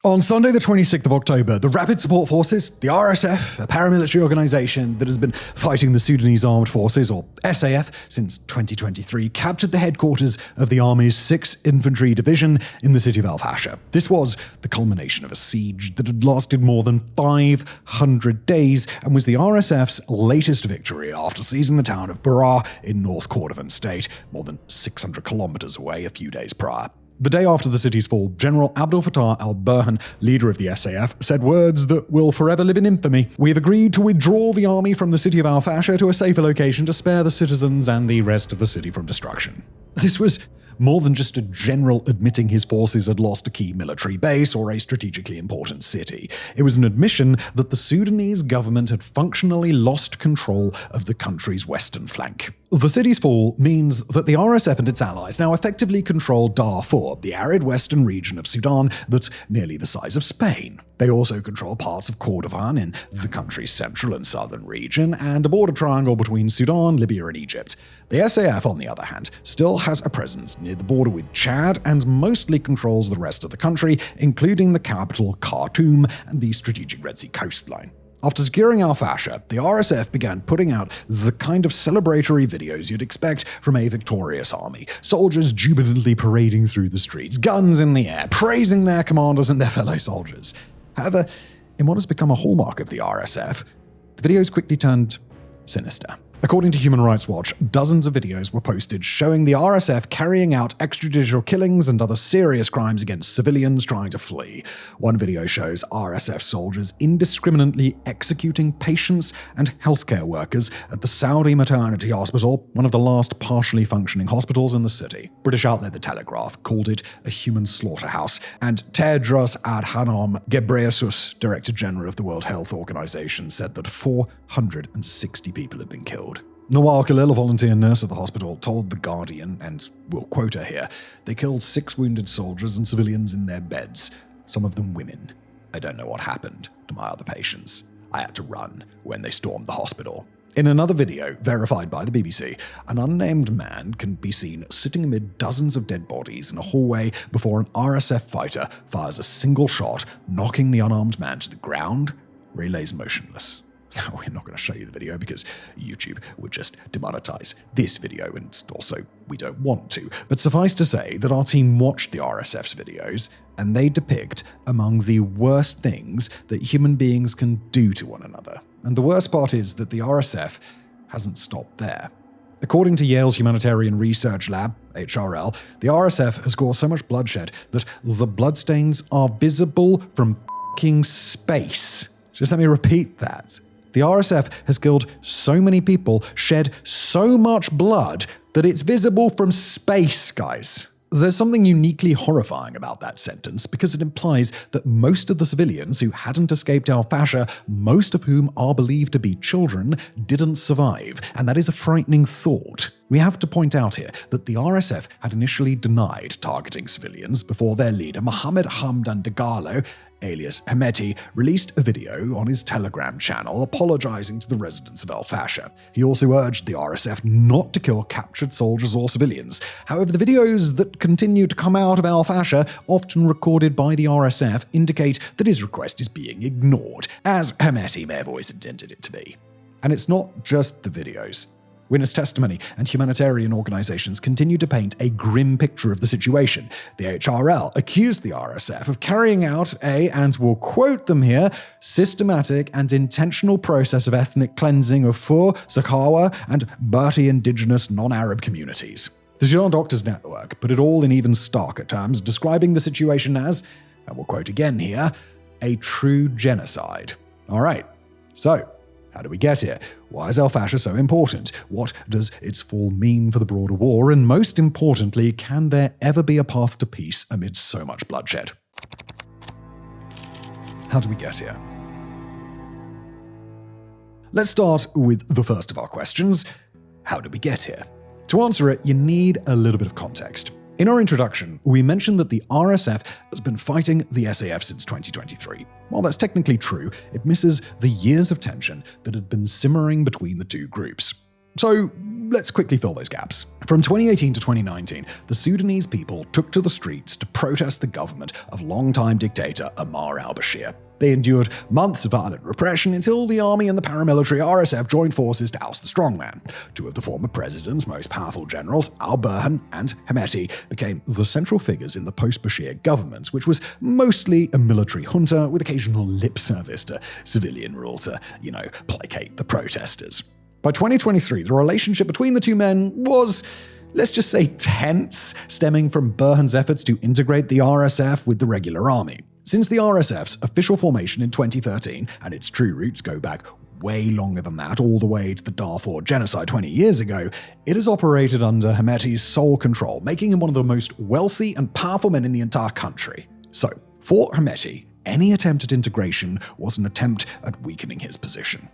On Sunday, the 26th of October, the Rapid Support Forces, the RSF, a paramilitary organization that has been fighting the Sudanese Armed Forces, or SAF, since 2023, captured the headquarters of the Army's 6th Infantry Division in the city of Fasher. This was the culmination of a siege that had lasted more than 500 days and was the RSF's latest victory after seizing the town of Bara in North Kordofan State, more than 600 kilometers away a few days prior. The day after the city's fall, General Abdel Fattah al-Burhan, leader of the SAF, said words that will forever live in infamy. "We have agreed to withdraw the army from the city of Fasher to a safer location to spare the citizens and the rest of the city from destruction." This was more than just a general admitting his forces had lost a key military base or a strategically important city. It was an admission that the Sudanese government had functionally lost control of the country's western flank. The city's fall means that the RSF and its allies now effectively control Darfur, the arid western region of Sudan that's nearly the size of Spain. They also control parts of Kordofan in the country's central and southern region, and a border triangle between Sudan, Libya, and Egypt. The SAF, on the other hand, still has a presence near the border with Chad and mostly controls the rest of the country, including the capital Khartoum and the strategic Red Sea coastline. After securing Fasher, the RSF began putting out the kind of celebratory videos you'd expect from a victorious army. Soldiers jubilantly parading through the streets, guns in the air, praising their commanders and their fellow soldiers. However, in what has become a hallmark of the RSF, the videos quickly turned sinister. According to Human Rights Watch, dozens of videos were posted showing the RSF carrying out extrajudicial killings and other serious crimes against civilians trying to flee. One video shows RSF soldiers indiscriminately executing patients and healthcare workers at the Saudi Maternity Hospital, one of the last partially functioning hospitals in the city. British outlet The Telegraph called it a human slaughterhouse, and Tedros Adhanom Ghebreyesus, Director General of the World Health Organization, said that 460 people had been killed. Nawal Khalil, a volunteer nurse at the hospital, told The Guardian, and we'll quote her here, "They killed 6 wounded soldiers and civilians in their beds, some of them women. I don't know what happened to my other patients. I had to run when they stormed the hospital." In another video, verified by the BBC, an unnamed man can be seen sitting amid dozens of dead bodies in a hallway before an RSF fighter fires a single shot, knocking the unarmed man to the ground, where he lays motionless. We're not going to show you the video because YouTube would just demonetize this video, and also we don't want to. But suffice to say that our team watched the RSF's videos, and they depict among the worst things that human beings can do to one another. And the worst part is that the RSF hasn't stopped there. According to Yale's Humanitarian Research Lab, HRL, the RSF has caused so much bloodshed that the bloodstains are visible from f***ing space. Just let me repeat that. The RSF has killed so many people, shed so much blood, that it's visible from space, guys. There's something uniquely horrifying about that sentence because it implies that most of the civilians who hadn't escaped Fasher, most of whom are believed to be children, didn't survive, and that is a frightening thought. We have to point out here that the RSF had initially denied targeting civilians before their leader Mohammed Hamdan Dagalo, alias Hemeti, released a video on his Telegram channel apologizing to the residents of Fasher. He also urged the RSF not to kill captured soldiers or civilians. However, the videos that continue to come out of Fasher, often recorded by the RSF, indicate that his request is being ignored, as Hemeti may have always intended it to be. And it's not just the videos. Witness testimony and humanitarian organizations continue to paint a grim picture of the situation. The HRL accused the RSF of carrying out and we'll quote them here, systematic and intentional process of ethnic cleansing of Fur, Sakawa, and Berti indigenous non-Arab communities. The Sudan Doctors Network put it all in even starker terms, describing the situation as, and we'll quote again here, a true genocide. All right, so how do we get here? Why is Fasher so important? What does its fall mean for the broader war? And most importantly, can there ever be a path to peace amid so much bloodshed? How do we get here? Let's start with the first of our questions. How did we get here? To answer it, you need a little bit of context. In our introduction, we mentioned that the RSF has been fighting the SAF since 2023. While that's technically true, it misses the years of tension that had been simmering between the two groups. So let's quickly fill those gaps. From 2018 to 2019, the Sudanese people took to the streets to protest the government of longtime dictator Omar al-Bashir. They endured months of violent repression until the army and the paramilitary RSF joined forces to oust the strongman. Two of the former president's most powerful generals, al-Burhan and Hemeti, became the central figures in the post-Bashir government, which was mostly a military junta with occasional lip service to civilian rule to, placate the protesters. By 2023, the relationship between the two men was, let's just say, tense, stemming from Burhan's efforts to integrate the RSF with the regular army. Since the RSF's official formation in 2013, and its true roots go back way longer than that, all the way to the Darfur genocide 20 years ago, it has operated under Hemeti's sole control, making him one of the most wealthy and powerful men in the entire country. So, for Hemeti, any attempt at integration was an attempt at weakening his position.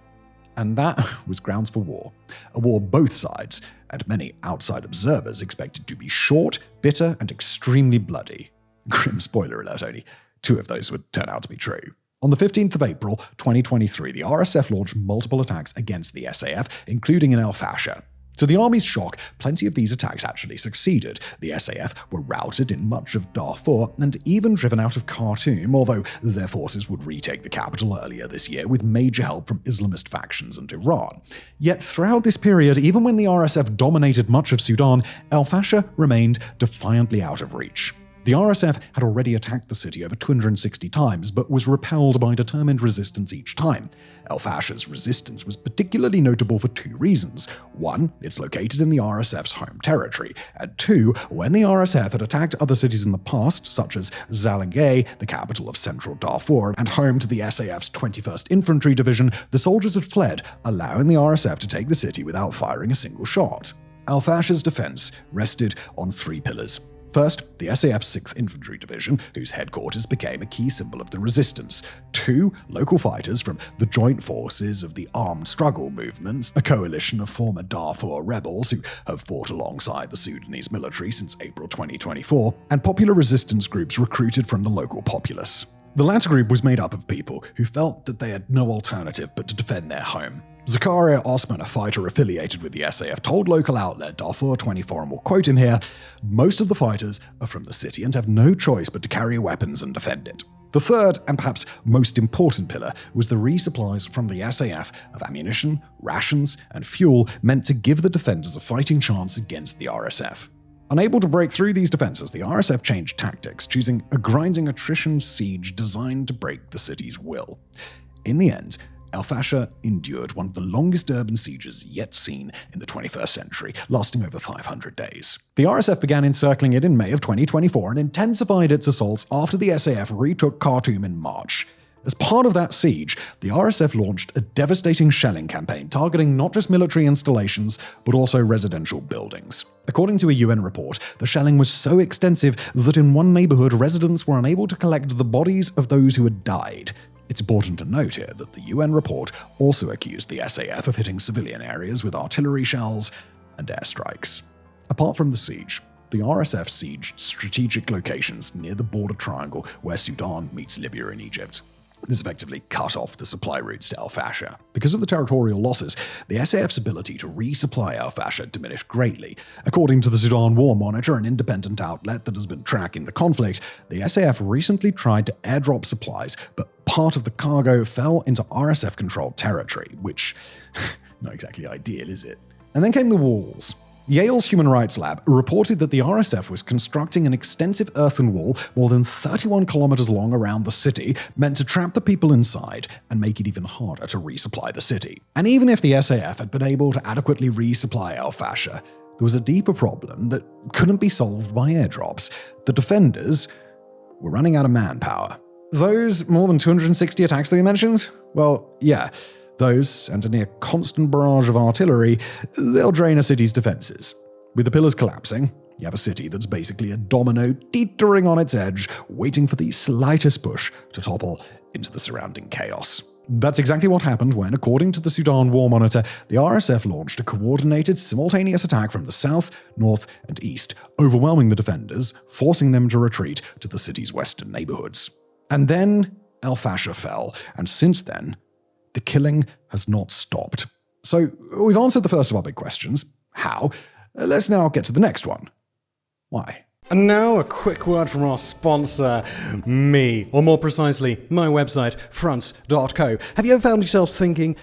And that was grounds for war. A war both sides, and many outside observers, expected to be short, bitter, and extremely bloody. Grim spoiler alert, only 2 of those would turn out to be true. On the 15th of April, 2023, the RSF launched multiple attacks against the SAF, including in Fasher. To the army's shock, plenty of these attacks actually succeeded. The SAF were routed in much of Darfur and even driven out of Khartoum, although their forces would retake the capital earlier this year with major help from Islamist factions and Iran. Yet throughout this period, even when the RSF dominated much of Sudan, Fasher remained defiantly out of reach. The RSF had already attacked the city over 260 times, but was repelled by determined resistance each time. Fasher's resistance was particularly notable for 2 reasons. 1, it's located in the RSF's home territory, and 2, when the RSF had attacked other cities in the past, such as Zalangay, the capital of central Darfur, and home to the SAF's 21st Infantry Division, the soldiers had fled, allowing the RSF to take the city without firing a single shot. Fasher's defense rested on 3 pillars. First, the SAF's 6th Infantry Division, whose headquarters became a key symbol of the resistance. 2, local fighters from the Joint Forces of the Armed Struggle Movements, a coalition of former Darfur rebels who have fought alongside the Sudanese military since April 2024, and popular resistance groups recruited from the local populace. The latter group was made up of people who felt that they had no alternative but to defend their home. Zakaria Osman, a fighter affiliated with the SAF, told local outlet Darfur 24, and we'll quote him here, "Most of the fighters are from the city and have no choice but to carry weapons and defend it." The third, and perhaps most important pillar, was the resupplies from the SAF of ammunition, rations, and fuel meant to give the defenders a fighting chance against the RSF. Unable to break through these defenses, the RSF changed tactics, choosing a grinding attrition siege designed to break the city's will. In the end, Fasher endured one of the longest urban sieges yet seen in the 21st century, lasting over 500 days. The RSF began encircling it in May of 2024 and intensified its assaults after the SAF retook Khartoum in March. As part of that siege, the RSF launched a devastating shelling campaign targeting not just military installations, but also residential buildings. According to a UN report, the shelling was so extensive that in one neighborhood, residents were unable to collect the bodies of those who had died. It's important to note here that the UN report also accused the SAF of hitting civilian areas with artillery shells and airstrikes. Apart from the siege, the RSF sieged strategic locations near the border triangle where Sudan meets Libya and Egypt. This effectively cut off the supply routes to Fasher. Because of the territorial losses, the SAF's ability to resupply Fasher diminished greatly. According to the Sudan War Monitor, an independent outlet that has been tracking the conflict, the SAF recently tried to airdrop supplies, but part of the cargo fell into RSF-controlled territory, which, not exactly ideal, is it? And then came the walls. Yale's Human Rights Lab reported that the RSF was constructing an extensive earthen wall more than 31 kilometers long around the city, meant to trap the people inside and make it even harder to resupply the city. And even if the SAF had been able to adequately resupply Fasher, there was a deeper problem that couldn't be solved by airdrops. The defenders were running out of manpower. Those more than 260 attacks that we mentioned? Well, yeah. Those, and a near constant barrage of artillery, they'll drain a city's defenses. With the pillars collapsing, you have a city that's basically a domino teetering on its edge, waiting for the slightest push to topple into the surrounding chaos. That's exactly what happened when, according to the Sudan War Monitor, the RSF launched a coordinated, simultaneous attack from the south, north, and east, overwhelming the defenders, forcing them to retreat to the city's western neighborhoods. And then Fasher fell, and since then, the killing has not stopped. So we've answered the first of our big questions. How? Let's now get to the next one. Why? And now a quick word from our sponsor, me, or more precisely, my website, fronts.co. Have you ever found yourself thinking,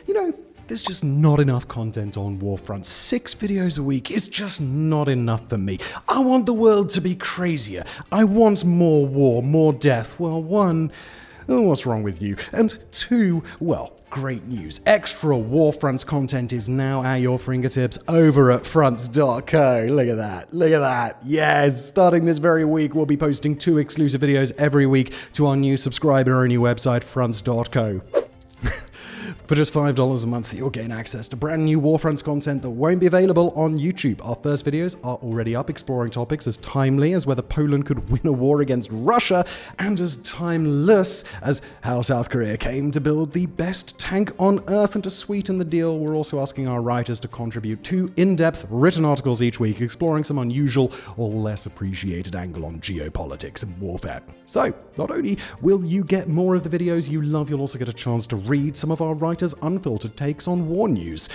there's just not enough content on WarFronts. 6 videos a week is just not enough for me. I want the world to be crazier. I want more war, more death. Well, 1, what's wrong with you? And 2, well, great news. Extra WarFronts content is now at your fingertips over at fronts.co. Look at that. Look at that. Yes, starting this very week, we'll be posting 2 exclusive videos every week to our new subscriber-only website, fronts.co. For just $5 a month, you'll gain access to brand new WarFronts content that won't be available on YouTube. Our first videos are already up, exploring topics as timely as whether Poland could win a war against Russia, and as timeless as how South Korea came to build the best tank on Earth. And to sweeten the deal, we're also asking our writers to contribute 2 in-depth written articles each week, exploring some unusual or less appreciated angle on geopolitics and warfare. So, not only will you get more of the videos you love, you'll also get a chance to read some of our writers' unfiltered takes on war news.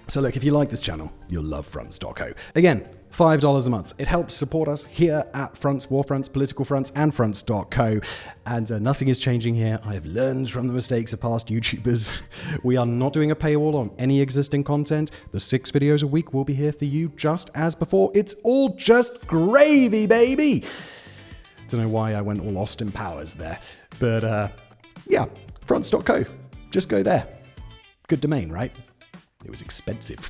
So look, if you like this channel, you'll love fronts.co. Again, $5 a month. It helps support us here at Fronts, WarFronts, Political Fronts, and fronts.co. And nothing is changing here. I have learned from the mistakes of past YouTubers. We are not doing a paywall on any existing content. The 6 videos a week will be here for you just as before. It's all just gravy, baby. Don't know why I went all Austin Powers there. But yeah, fronts.co. Just go there. Good domain, right? It was expensive.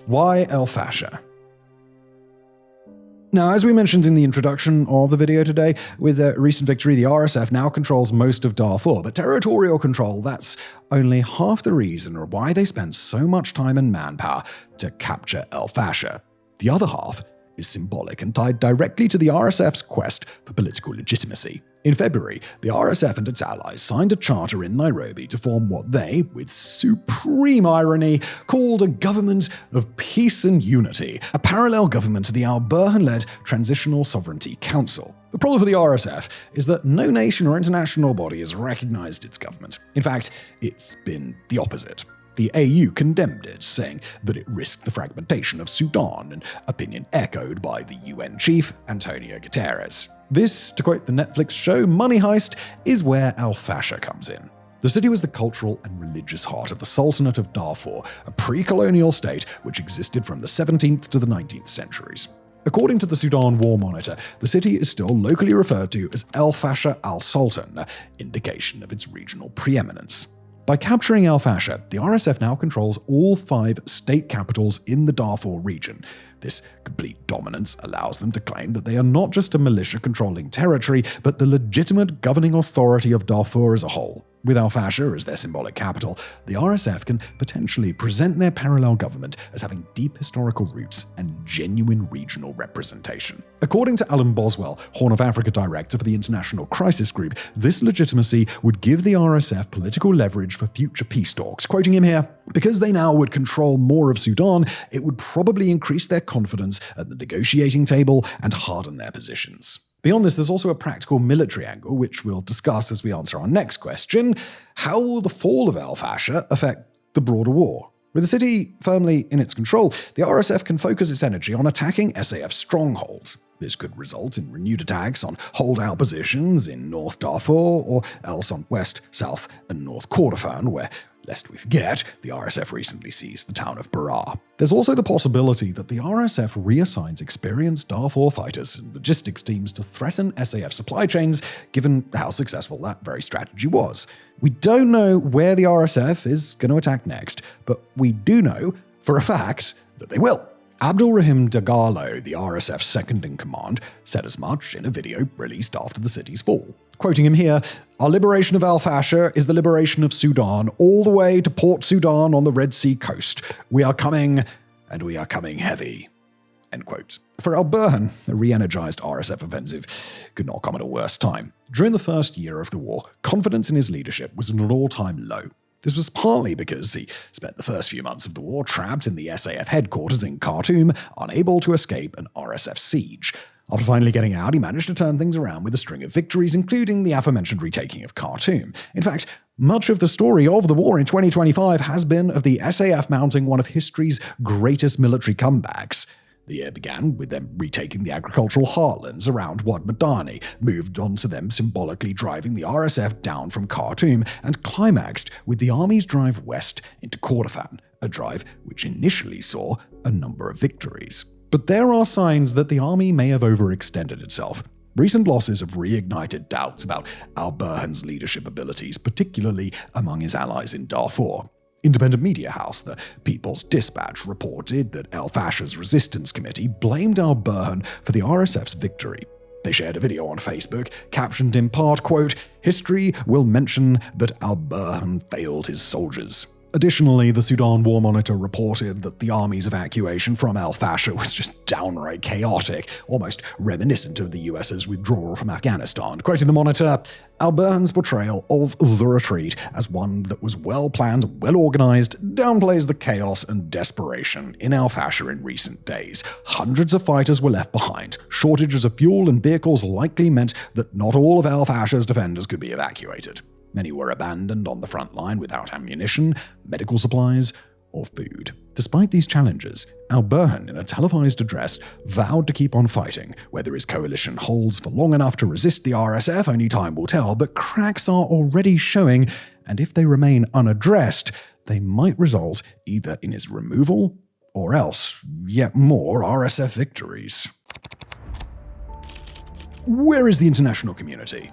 Why Fasher? Now, as we mentioned in the introduction of the video today, with a recent victory, the RSF now controls most of Darfur, but territorial control, that's only half the reason or why they spent so much time and manpower to capture Fasher. The other half is symbolic and tied directly to the RSF's quest for political legitimacy. In February, the RSF and its allies signed a charter in Nairobi to form what they, with supreme irony, called a government of peace and unity, a parallel government to the Al-Burhan-led Transitional Sovereignty Council. The problem for the RSF is that no nation or international body has recognized its government. In fact, it's been the opposite. The AU condemned it, saying that it risked the fragmentation of Sudan, an opinion echoed by the UN chief, Antonio Guterres. This, to quote the Netflix show Money Heist, is where Fasher comes in. The city was the cultural and religious heart of the Sultanate of Darfur, a pre-colonial state which existed from the 17th to the 19th centuries. According to the Sudan War Monitor, the city is still locally referred to as Fasher al-Sultan, an indication of its regional preeminence. By capturing Fasher, the RSF now controls all 5 state capitals in the Darfur region. This complete dominance allows them to claim that they are not just a militia controlling territory, but the legitimate governing authority of Darfur as a whole. With Fasher as their symbolic capital, the RSF can potentially present their parallel government as having deep historical roots and genuine regional representation. According to Alan Boswell, Horn of Africa Director for the International Crisis Group, this legitimacy would give the RSF political leverage for future peace talks. Quoting him here, because they now would control more of Sudan, it would probably increase their confidence at the negotiating table and harden their positions. Beyond this, there's also a practical military angle, which we'll discuss as we answer our next question. How will the fall of Fasher affect the broader war? With the city firmly in its control, the RSF can focus its energy on attacking SAF strongholds. This could result in renewed attacks on holdout positions in North Darfur or else on West, South, and North Kordofan, where, lest we forget, the RSF recently seized the town of Beraa. There's also the possibility that the RSF reassigns experienced Darfur fighters and logistics teams to threaten SAF supply chains, given how successful that very strategy was. We don't know where the RSF is going to attack next, but we do know for a fact that they will. Abdul Rahim Dagalo, the RSF's second-in-command, said as much in a video released after the city's fall. Quoting him here, "Our liberation of Fasher is the liberation of Sudan, all the way to Port Sudan on the Red Sea coast. We are coming, and we are coming heavy." End quote. For Al-Burhan, a re-energized RSF offensive could not come at a worse time. During the first year of the war, confidence in his leadership was at an all-time low. This was partly because he spent the first few months of the war trapped in the SAF headquarters in Khartoum, unable to escape an RSF siege. After finally getting out, he managed to turn things around with a string of victories, including the aforementioned retaking of Khartoum. In fact, Much of the story of the war in 2025 has been of the SAF mounting one of history's greatest military comebacks. The year began with them retaking the agricultural heartlands around Wad Madani, moved on to them symbolically driving the RSF down from Khartoum, and climaxed with the army's drive west into Kordofan, a drive which initially saw a number of victories. But there are signs that the army may have overextended itself. Recent losses have reignited doubts about al-Burhan's leadership abilities, particularly among his allies in Darfur. Independent media house The People's Dispatch reported that Fasher's resistance committee blamed al-Burhan for the RSF's victory. They shared a video on Facebook, captioned in part, quote, "History will mention that al-Burhan failed his soldiers." Additionally, the Sudan War Monitor reported that the army's evacuation from Fasher was just downright chaotic, almost reminiscent of the US's withdrawal from Afghanistan. Quoting the Monitor, al-Burhan's portrayal of the retreat as one that was well-planned, well-organized, downplays the chaos and desperation in Fasher in recent days. Hundreds of fighters were left behind. Shortages of fuel and vehicles likely meant that not all of Fasher's defenders could be evacuated. Many were abandoned on the front line without ammunition, medical supplies, or food. Despite these challenges, al-Burhan, in a televised address, vowed to keep on fighting. Whether his coalition holds for long enough to resist the RSF, only time will tell, but cracks are already showing, and if they remain unaddressed, they might result either in his removal or else yet more RSF victories. Where is the international community?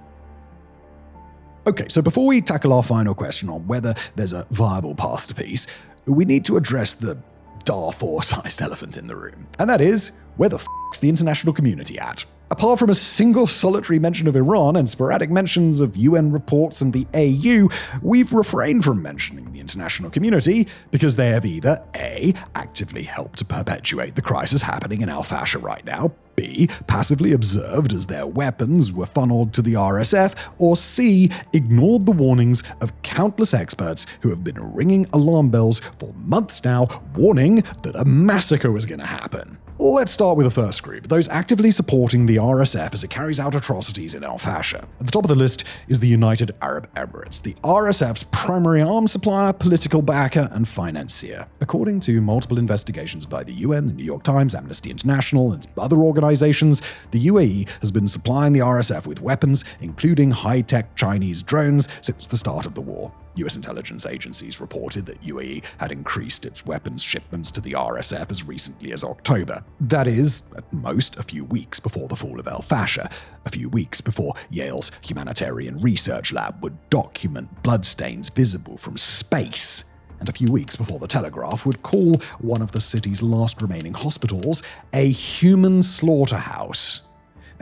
Okay, so before we tackle our final question on whether there's a viable path to peace, we need to address the Darfur-sized elephant in the room. And that is, where the f***'s the international community at? Apart from a single solitary mention of Iran and sporadic mentions of UN reports and the AU, we've refrained from mentioning the international community because they have either A, actively helped to perpetuate the crisis happening in Fasher right now, B, passively observed as their weapons were funneled to the RSF, or C, ignored the warnings of countless experts who have been ringing alarm bells for months now, warning that a massacre was going to happen. Let's start with the first group, those actively supporting the RSF as it carries out atrocities in Fasher. At the top of the list is the United Arab Emirates, the RSF's primary arms supplier, political backer, and financier. According to multiple investigations by the UN, the New York Times, Amnesty International, and other organizations, the UAE has been supplying the RSF with weapons, including high-tech Chinese drones, since the start of the war. US intelligence agencies reported that UAE had increased its weapons shipments to the RSF as recently as October. That is, at most, a few weeks before the fall of Fasher, a few weeks before Yale's Humanitarian Research Lab would document bloodstains visible from space, and a few weeks before the Telegraph would call one of the city's last remaining hospitals a human slaughterhouse.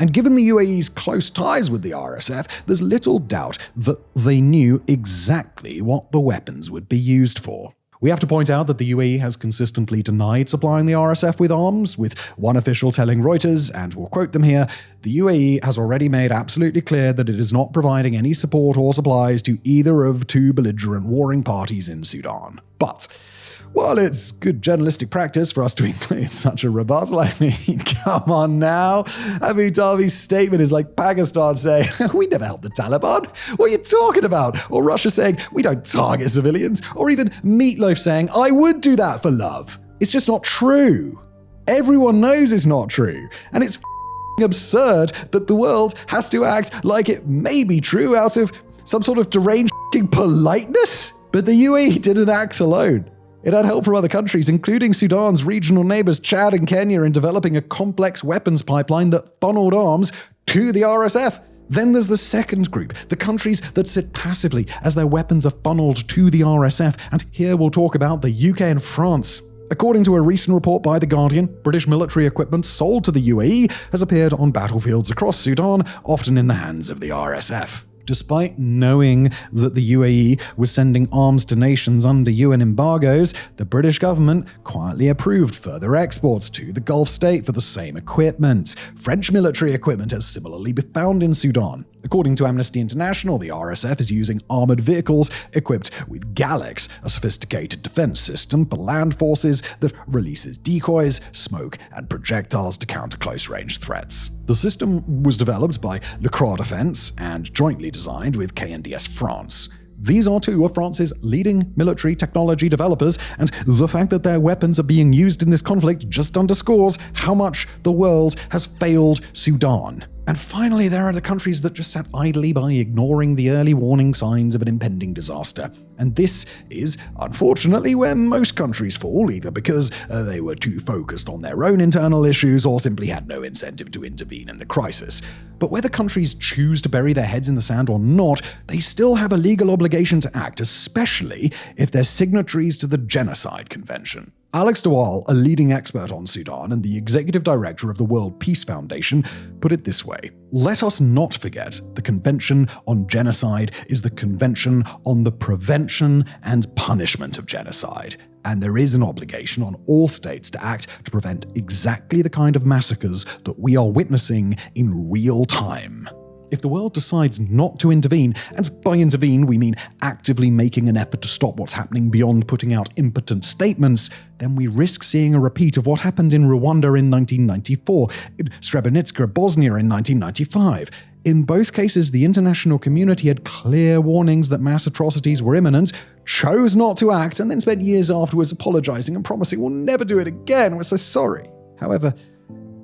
And given the UAE's close ties with the RSF, there's little doubt that they knew exactly what the weapons would be used for. We have to point out that the UAE has consistently denied supplying the RSF with arms, with one official telling Reuters, and we'll quote them here, "The UAE has already made absolutely clear that it is not providing any support or supplies to either of two belligerent warring parties in Sudan." But while it's good journalistic practice for us to include such a rebuttal, I mean, come on now. Abu Dhabi's statement is like Pakistan saying, "We never helped the Taliban. What are you talking about?" Or Russia saying, "We don't target civilians." Or even Meatloaf saying, "I would do that for love." It's just not true. Everyone knows it's not true. And it's absurd that the world has to act like it may be true out of some sort of deranged politeness. But the UAE didn't act alone. It had help from other countries, including Sudan's regional neighbors Chad and Kenya, in developing a complex weapons pipeline that funneled arms to the RSF. Then there's the second group, the countries that sit passively as their weapons are funneled to the RSF, and here we'll talk about the UK and France. According to a recent report by The Guardian, British military equipment sold to the UAE has appeared on battlefields across Sudan, often in the hands of the RSF. Despite knowing that the UAE was sending arms to nations under UN embargoes, the British government quietly approved further exports to the Gulf state for the same equipment. French military equipment has similarly been found in Sudan. According to Amnesty International, the RSF is using armored vehicles equipped with Galax, a sophisticated defense system for land forces that releases decoys, smoke, and projectiles to counter close-range threats. The system was developed by Le Croix Defense and jointly designed with KNDS France. These are two of France's leading military technology developers, and the fact that their weapons are being used in this conflict just underscores how much the world has failed Sudan. And finally, there are the countries that just sat idly by ignoring the early warning signs of an impending disaster. And this is, unfortunately, where most countries fall, either because they were too focused on their own internal issues or simply had no incentive to intervene in the crisis. But whether countries choose to bury their heads in the sand or not, they still have a legal obligation to act, especially if they're signatories to the Genocide Convention. Alex Dewal, a leading expert on Sudan and the executive director of the World Peace Foundation, put it this way: "Let us not forget the Convention on Genocide is the Convention on the Prevention and Punishment of Genocide, and there is an obligation on all states to act to prevent exactly the kind of massacres that we are witnessing in real time." If the world decides not to intervene, and by intervene we mean actively making an effort to stop what's happening beyond putting out impotent statements, then we risk seeing a repeat of what happened in Rwanda in 1994, in Srebrenica, Bosnia in 1995. In both cases, the international community had clear warnings that mass atrocities were imminent, chose not to act, and then spent years afterwards apologizing and promising we'll never do it again, we're so sorry. However,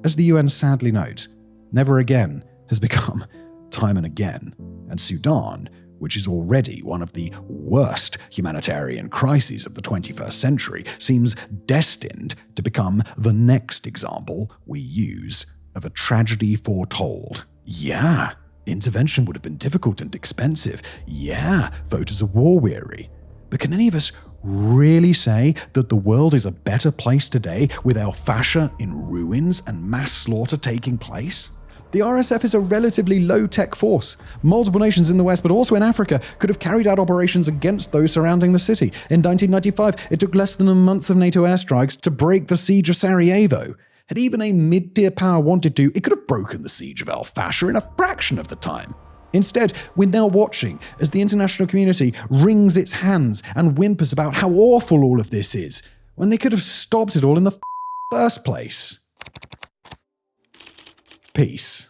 as the UN sadly note, never again has become time and again, and Sudan, which is already one of the worst humanitarian crises of the 21st century, seems destined to become the next example we use of a tragedy foretold. Yeah, intervention would have been difficult and expensive. Yeah, voters are war-weary. But can any of us really say that the world is a better place today with our Fasher in ruins and mass slaughter taking place? The RSF is a relatively low-tech force. Multiple nations in the West, but also in Africa, could have carried out operations against those surrounding the city. In 1995, it took less than a month of NATO airstrikes to break the siege of Sarajevo. Had even a mid-tier power wanted to, it could have broken the siege of Fasher in a fraction of the time. Instead, we're now watching as the international community wrings its hands and whimpers about how awful all of this is, when they could have stopped it all in the first place. Peace.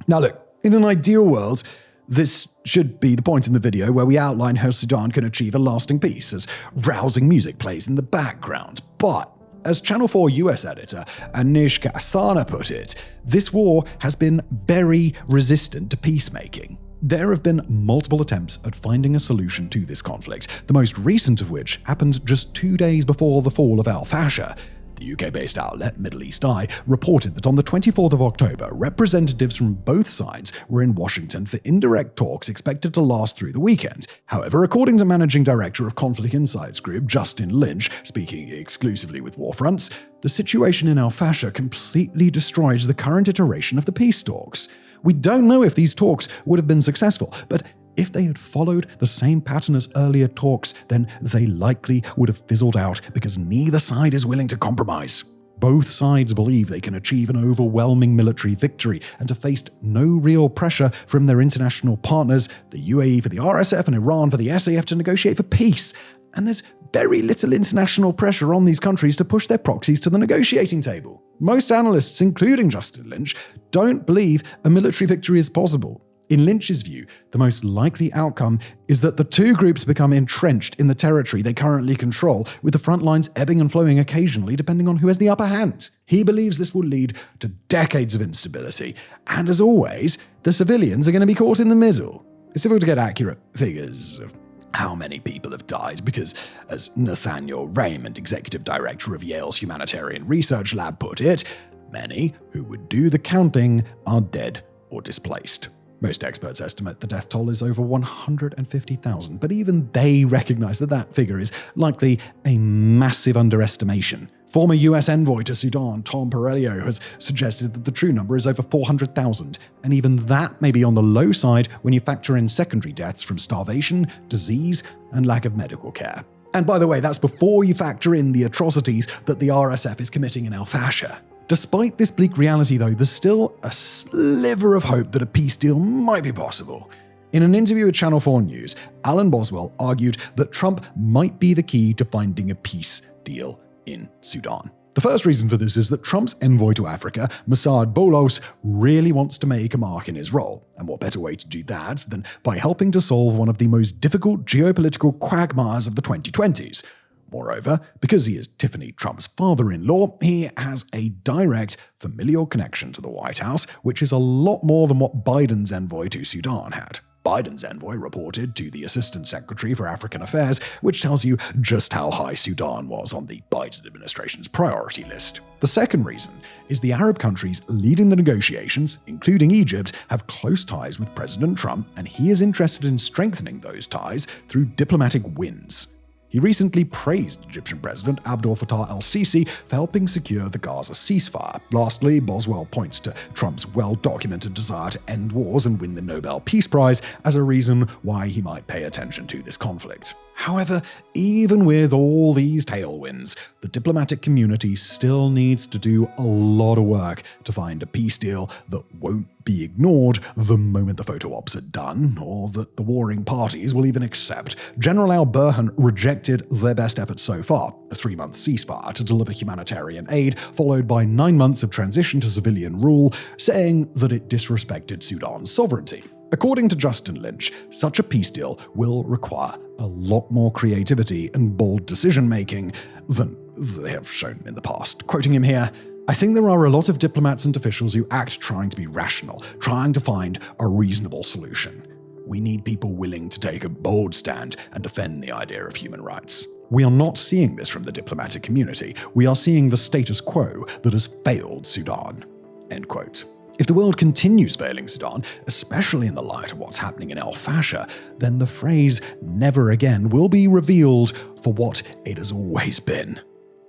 Now look, in an ideal world, this should be the point in the video where we outline how Sudan can achieve a lasting peace as rousing music plays in the background. But, as Channel 4 US editor Anishka Asana put it, this war has been very resistant to peacemaking. There have been multiple attempts at finding a solution to this conflict, the most recent of which happened just 2 days before the fall of Fasher. The UK-based outlet Middle East Eye reported that on the 24th of October, representatives from both sides were in Washington for indirect talks expected to last through the weekend. However, according to Managing Director of Conflict Insights Group Justin Lynch, speaking exclusively with WarFronts, the situation in Fasher completely destroys the current iteration of the peace talks. We don't know if these talks would have been successful, but if they had followed the same pattern as earlier talks, then they likely would have fizzled out because neither side is willing to compromise. Both sides believe they can achieve an overwhelming military victory and have faced no real pressure from their international partners, the UAE for the RSF and Iran for the SAF, to negotiate for peace. And there's very little international pressure on these countries to push their proxies to the negotiating table. Most analysts, including Justin Lynch, don't believe a military victory is possible. In Lynch's view, the most likely outcome is that the two groups become entrenched in the territory they currently control, with the front lines ebbing and flowing occasionally depending on who has the upper hand. He believes this will lead to decades of instability, and as always, the civilians are going to be caught in the middle. It's difficult to get accurate figures of how many people have died because, as Nathaniel Raymond, executive director of Yale's Humanitarian Research Lab, put it, many who would do the counting are dead or displaced. Most experts estimate the death toll is over 150,000, but even they recognize that that figure is likely a massive underestimation. Former US envoy to Sudan, Tom Perello, has suggested that the true number is over 400,000, and even that may be on the low side when you factor in secondary deaths from starvation, disease, and lack of medical care. And by the way, that's before you factor in the atrocities that the RSF is committing in Fasher. Despite this bleak reality, though, there's still a sliver of hope that a peace deal might be possible. In an interview with Channel 4 News, Alan Boswell argued that Trump might be the key to finding a peace deal in Sudan. The first reason for this is that Trump's envoy to Africa, Masad Boulos, really wants to make a mark in his role. And what better way to do that than by helping to solve one of the most difficult geopolitical quagmires of the 2020s? Moreover, because he is Tiffany Trump's father-in-law, he has a direct familial connection to the White House, which is a lot more than what Biden's envoy to Sudan had. Biden's envoy reported to the Assistant Secretary for African Affairs, which tells you just how high Sudan was on the Biden administration's priority list. The second reason is the Arab countries leading the negotiations, including Egypt, have close ties with President Trump, and he is interested in strengthening those ties through diplomatic wins. He recently praised Egyptian President Abdel Fattah el-Sisi for helping secure the Gaza ceasefire. Lastly, Boswell points to Trump's well-documented desire to end wars and win the Nobel Peace Prize as a reason why he might pay attention to this conflict. However, even with all these tailwinds, the diplomatic community still needs to do a lot of work to find a peace deal that won't be ignored the moment the photo ops are done, or that the warring parties will even accept. General al-Burhan rejected their best efforts so far, a 3-month ceasefire to deliver humanitarian aid, followed by 9 months of transition to civilian rule, saying that it disrespected Sudan's sovereignty. According to Justin Lynch, such a peace deal will require a lot more creativity and bold decision-making than they have shown in the past. Quoting him here, "I think there are a lot of diplomats and officials who act trying to be rational, trying to find a reasonable solution. We need people willing to take a bold stand and defend the idea of human rights. We are not seeing this from the diplomatic community. We are seeing the status quo that has failed Sudan." End quote. If the world continues failing Sudan, especially in the light of what's happening in Fasher, then the phrase "never again" will be revealed for what it has always been.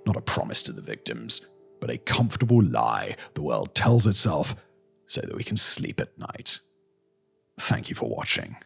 Not a promise to the victims, but a comfortable lie the world tells itself so that we can sleep at night. Thank you for watching.